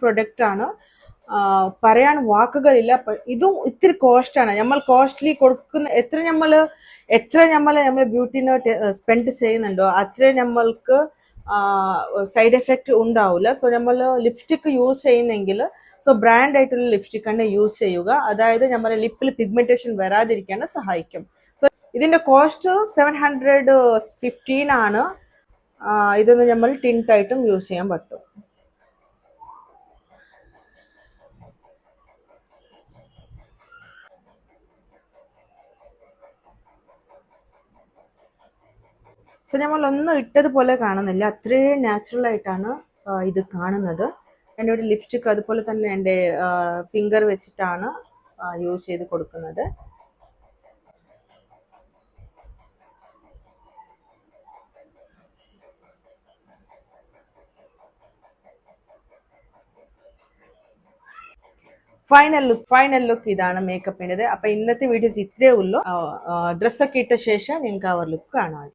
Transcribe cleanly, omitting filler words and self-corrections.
Product ആണ്. പറയാൻ വാക്കുകളില്ല. ഇതും ഇത്തിരി കോസ്റ്റാണ്. നമ്മൾ കോസ്റ്റ്ലി കൊടുക്കുന്ന എത്ര നമ്മൾ ബ്യൂട്ടിന് സ്പെൻഡ് ചെയ്യുന്നുണ്ടോ അത്ര നമ്മൾക്ക് സൈഡ് എഫക്റ്റ് ഉണ്ടാവില്ല. സോ നമ്മൾ ലിപ്സ്റ്റിക് യൂസ് ചെയ്യുന്നെങ്കിൽ ബ്രാൻഡ് ആയിട്ടുള്ള ലിപ്സ്റ്റിക് തന്നെ യൂസ് ചെയ്യുക. അതായത് നമ്മുടെ ലിപ്പിൽ പിഗ്മെന്റേഷൻ വരാതിരിക്കാൻ സഹായിക്കും. സോ ഇതിന്റെ കോസ്റ്റ് 715 ആണ്. ഇതൊന്ന് നമ്മൾ ടിൻറ്റായിട്ടും യൂസ് ചെയ്യാൻ പറ്റും. സോ നമ്മൾ ഒന്നും ഇട്ടതുപോലെ കാണുന്നില്ല, അത്രയും നാച്ചുറൽ ആയിട്ടാണ് ഇത് കാണുന്നത്. എൻ്റെ ഒരു ലിപ്സ്റ്റിക് അതുപോലെ തന്നെ എൻ്റെ ഫിംഗർ വെച്ചിട്ടാണ് യൂസ് ചെയ്ത് കൊടുക്കുന്നത്. ഫൈനൽ ലുക്ക് ഇതാണ് മേക്കപ്പിൻ്റെത്. അപ്പൊ ഇന്നത്തെ വീഡിയോസ് ഇത്രയേ ഉള്ളൂ. ഡ്രസ്സൊക്കെ ഇട്ട ശേഷം നിങ്ങൾക്ക് ആ ഒരു ലുക്ക് കാണാം.